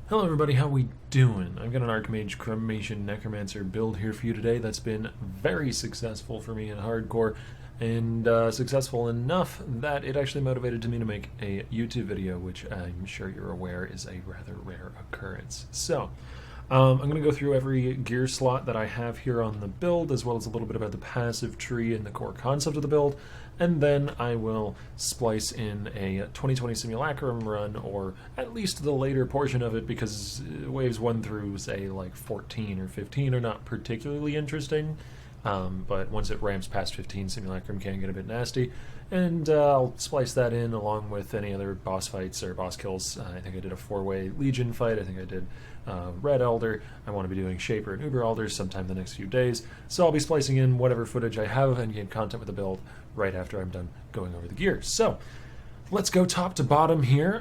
Hello everybody, how we doing? I've got an Archmage Cremation Necromancer build here for you today that's been very successful for me in hardcore, and successful enough that it actually motivated me to make a YouTube video, which I'm sure you're aware is a rather rare occurrence. So, I'm going to go through every gear slot that I have here on the build, as well as a little bit about the passive tree and the core concept of the build, and then I will splice in a 2020 Simulacrum run, or at least the later portion of it, because waves 1 through, say, like 14 or 15 are not particularly interesting. But once it ramps past 15, Simulacrum can get a bit nasty, and I'll splice that in along with any other boss fights or boss kills. I think I did a 4-way Legion fight, I think I did Red Elder, I want to be doing Shaper and Uber Elders sometime the next few days, so I'll be splicing in whatever footage I have of in-game content with the build right after I'm done going over the gear. So, let's go top to bottom here.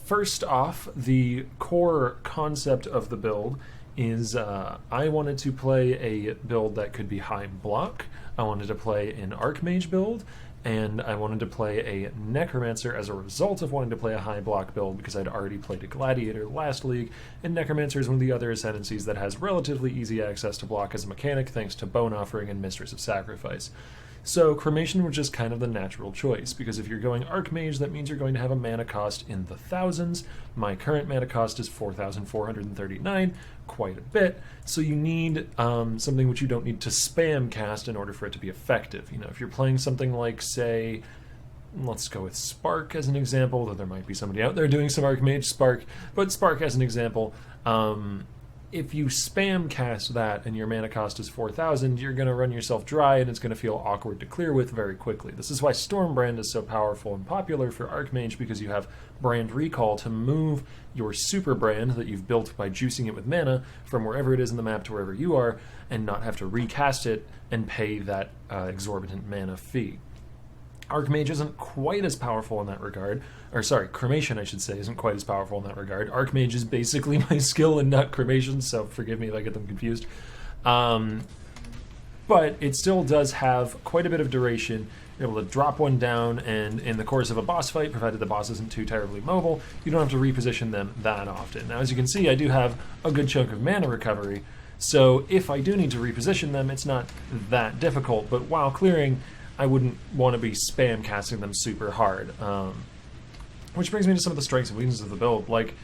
First off, the core concept of the build is I wanted to play a build that could be high block, I wanted to play an Archmage build, and I wanted to play a Necromancer as a result of wanting to play a high block build because I'd already played a Gladiator last league, and Necromancer is one of the other ascendancies that has relatively easy access to block as a mechanic thanks to Bone Offering and Mistress of Sacrifice. So Cremation was just kind of the natural choice, because if you're going Archmage, that means you're going to have a mana cost in the thousands. My current mana cost is 4,439, quite a bit, so you need something which you don't need to spam cast in order for it to be effective. You know, if you're playing something like, say, let's go with Spark as an example, though there might be somebody out there doing some Archmage Spark, but Spark as an example, if you spam cast that and your mana cost is 4,000, you're going to run yourself dry and it's going to feel awkward to clear with very quickly. This is why Stormbrand is so powerful and popular for Archmage, because you have Brand Recall to move your super brand that you've built by juicing it with mana from wherever it is in the map to wherever you are, and not have to recast it and pay that exorbitant mana fee. Archmage isn't quite as powerful in that regard, or sorry, Cremation I should say isn't quite as powerful in that regard. Archmage is basically my skill and not Cremation, so forgive me if I get them confused. But it still does have quite a bit of duration. You're able to drop one down, and in the course of a boss fight, provided the boss isn't too terribly mobile, you don't have to reposition them that often. Now, as you can see, I do have a good chunk of mana recovery, so if I do need to reposition them, it's not that difficult, but while clearing, I wouldn't want to be spam casting them super hard. Which brings me to some of the strengths and weaknesses of the build. Like,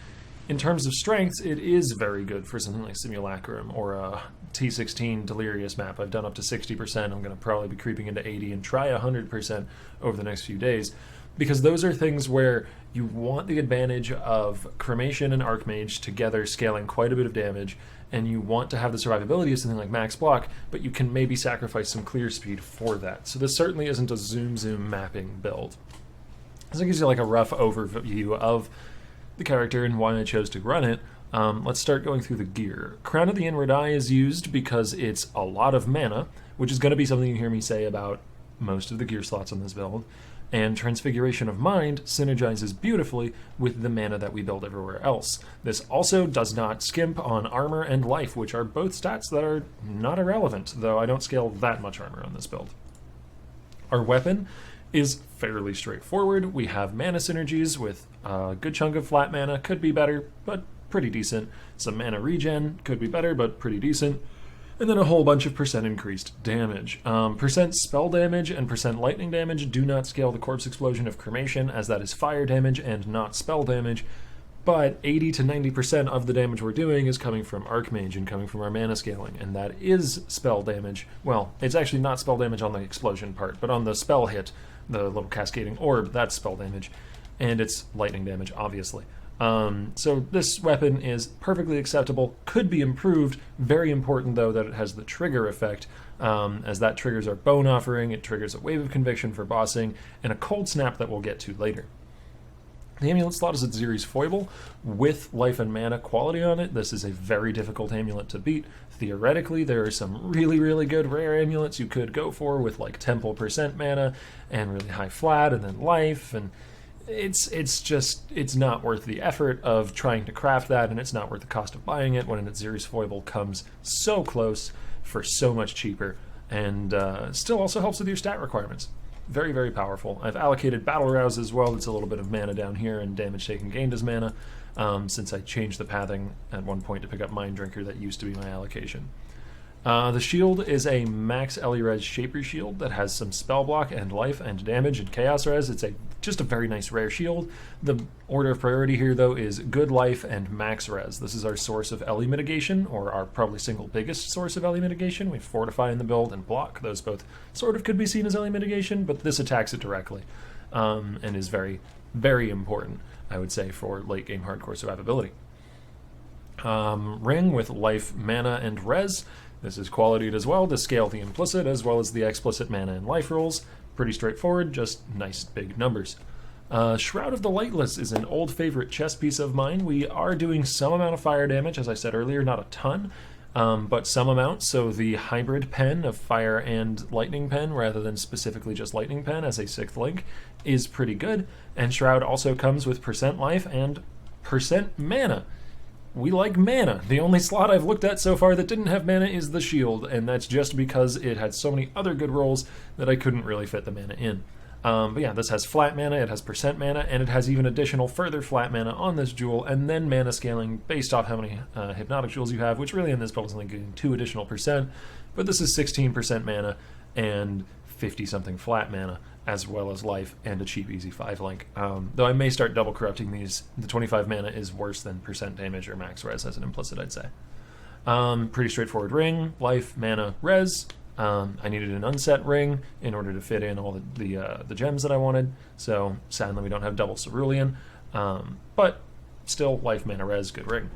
in terms of strengths, it is very good for something like Simulacrum or a T16 Delirious map. I've done up to 60%. I'm going to probably be creeping into 80 and try 100% over the next few days, because those are things where you want the advantage of Cremation and Archmage together scaling quite a bit of damage, and you want to have the survivability of something like max block, but you can maybe sacrifice some clear speed for that. So this certainly isn't a zoom mapping build. This gives you like a rough overview of the character and why I chose to run it. Let's start going through the gear. Crown of the Inward Eye is used because it's a lot of mana, which is going to be something you hear me say about most of the gear slots on this build. And Transfiguration of Mind synergizes beautifully with the mana that we build everywhere else. This also does not skimp on armor and life, which are both stats that are not irrelevant, though I don't scale that much armor on this build. Our weapon is fairly straightforward. We have mana synergies with a good chunk of flat mana, could be better, but pretty decent. Some mana regen, could be better, but pretty decent. And then a whole bunch of percent increased damage. Percent spell damage and percent lightning damage do not scale the Corpse Explosion of Cremation, as that is fire damage and not spell damage, but 80 to 90% of the damage we're doing is coming from Archmage and coming from our mana scaling, and that is spell damage. Well, it's actually not spell damage on the explosion part, but on the spell hit, the little cascading orb, that's spell damage, and it's lightning damage, obviously. So this weapon is perfectly acceptable, could be improved. Very important, though, that it has the trigger effect, as that triggers our Bone Offering, it triggers a Wave of Conviction for bossing, and a Cold Snap that we'll get to later. The amulet slot is at Ziri's Foible with life and mana quality on it. This is a very difficult amulet to beat. Theoretically, there are some really good rare amulets you could go for with like Temple percent mana and really high flat and then life, and it's not worth the effort of trying to craft that, and it's not worth the cost of buying it when an Ziri's Foible comes so close for so much cheaper, and still also helps with your stat requirements. Very powerful. I've allocated Battle Rouse as well. It's a little bit of mana down here, and damage taken gained as mana. since I changed the pathing at one point to pick up Mind Drinker. That used to be my allocation. The shield is a max Ellie res Shaper shield that has some spell block and life and damage and chaos res. It's just a very nice rare shield. The order of priority here, though, is good life and max res. This is our source of Ellie mitigation, or our probably single biggest source of Ellie mitigation. We have Fortify in the build and Block. Those both sort of could be seen as Ellie mitigation, but this attacks it directly, and is very, very important, I would say, for late game hardcore survivability. Ring with life, mana, and res. This is qualityed as well to scale the implicit as well as the explicit mana and life rolls. Pretty straightforward, just nice big numbers. Shroud of the Lightless is an old favorite chess piece of mine. We are doing some amount of fire damage, as I said earlier, not a ton, but some amount. So the hybrid pen of fire and lightning pen, rather than specifically just lightning pen as a 6th link, is pretty good. And Shroud also comes with percent life and percent mana. We like mana. The only slot I've looked at so far that didn't have mana is the shield, and that's just because it had so many other good rolls that I couldn't really fit the mana in. But yeah, this has flat mana, it has percent mana, and it has even additional further flat mana on this jewel, and then mana scaling based off how many hypnotic jewels you have, which really in this build is only getting 2 additional percent, but this is 16% mana and 50-something flat mana, as well as life and a cheap easy 5 link. Though I may start double corrupting these. The 25 mana is worse than percent damage or max res as an implicit, I'd say. Pretty straightforward ring, life, mana, res. I needed an unset ring in order to fit in all the gems that I wanted, so sadly we don't have double cerulean, but still life, mana, res, good ring.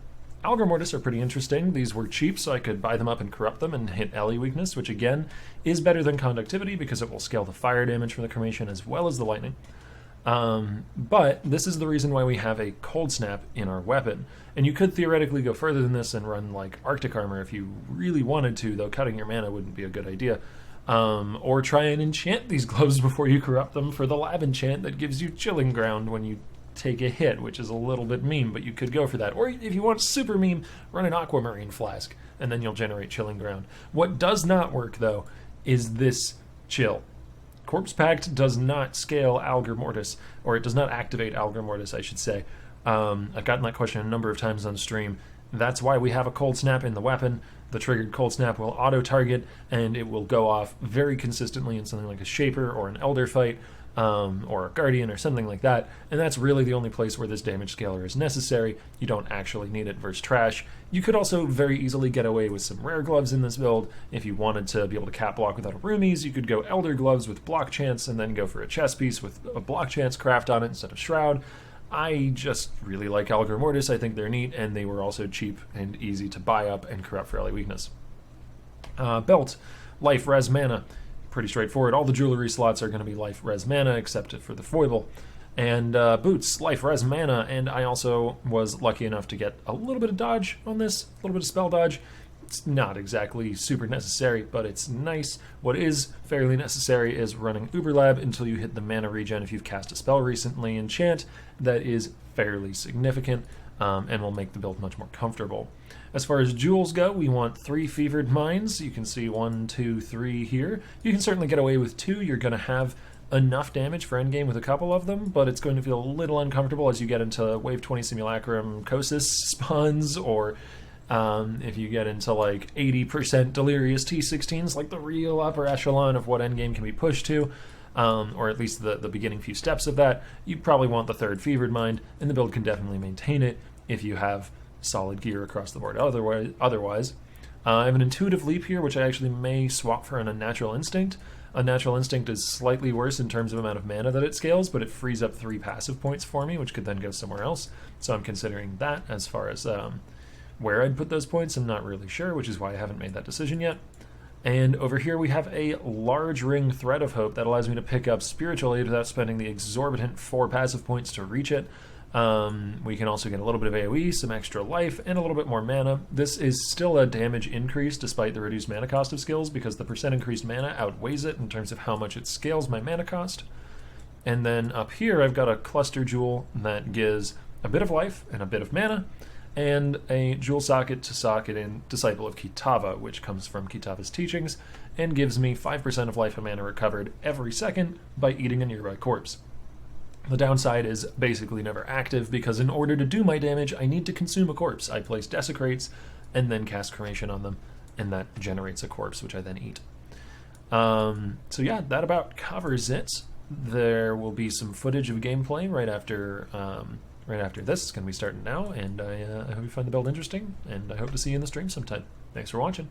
Algar Mortis are pretty interesting. These were cheap, so I could buy them up and corrupt them and hit Ellie weakness, which again is better than conductivity because it will scale the fire damage from the Cremation as well as the lightning. But this is the reason why we have a Cold Snap in our weapon. And you could theoretically go further than this and run like Arctic Armor if you really wanted to, though cutting your mana wouldn't be a good idea. Or try and enchant these gloves before you corrupt them for the lab enchant that gives you Chilling Ground when you take a hit, which is a little bit meme, but you could go for that. Or if you want super meme, run an Aquamarine Flask, and then you'll generate Chilling Ground. What does not work, though, is this chill. Corpse Pact does not scale Algar Mortis, or it does not activate Algar Mortis, I should say. I've gotten that question a number of times on stream. That's why we have a Cold Snap in the weapon. The triggered Cold Snap will auto-target, and it will go off very consistently in something like a Shaper or an Elder fight, or a Guardian or something like that, and that's really the only place where this damage scaler is necessary. You don't actually need it versus trash. You could also very easily get away with some rare gloves in this build. If you wanted to be able to cap block without a roomies, you could go Elder Gloves with block chance and then go for a chest piece with a block chance craft on it instead of Shroud. I just really like Algar Mortis. I think they're neat, and they were also cheap and easy to buy up and corrupt for Ellie weakness. Belt, life, res, mana. Pretty straightforward. All the jewelry slots are going to be life, res, mana, except for the foible. And boots, life, res, mana, and I also was lucky enough to get a little bit of dodge on this, a little bit of spell dodge. It's not exactly super necessary, but it's nice. What is fairly necessary is running Uberlab until you hit the mana regen if you've cast a spell recently. Enchant, that is fairly significant, and will make the build much more comfortable. As far as jewels go, we want 3 Fevered Mines. You can see 1, 2, 3 here. You can certainly get away with 2. You're going to have enough damage for endgame with a couple of them, but it's going to feel a little uncomfortable as you get into Wave 20 Simulacrum Kosis spawns, or if you get into like 80% Delirious T16s, like the real upper echelon of what endgame can be pushed to, or at least the beginning few steps of that. You probably want the 3rd Fevered Mind, and the build can definitely maintain it if you have solid gear across the board. Otherwise, I have an Intuitive Leap here, which I actually may swap for an Unnatural Instinct. Unnatural Instinct is slightly worse in terms of amount of mana that it scales, but it frees up 3 passive points for me, which could then go somewhere else. So I'm considering that as far as where I'd put those points. I'm not really sure, which is why I haven't made that decision yet. And over here we have a large ring Thread of Hope that allows me to pick up Spiritual Aid without spending the exorbitant 4 passive points to reach it. We can also get a little bit of AoE, some extra life, and a little bit more mana. This is still a damage increase despite the reduced mana cost of skills, because the percent increased mana outweighs it in terms of how much it scales my mana cost. And then up here I've got a Cluster Jewel that gives a bit of life and a bit of mana, and a Jewel Socket to socket in Disciple of Kitava, which comes from Kitava's teachings, and gives me 5% of life and mana recovered every second by eating a nearby corpse. The downside is basically never active, because in order to do my damage, I need to consume a corpse. I place Desecrates and then cast Cremation on them, and that generates a corpse, which I then eat. So yeah, that about covers it. There will be some footage of gameplay right after this. It's going to be starting now, and I hope you find the build interesting, and I hope to see you in the stream sometime. Thanks for watching.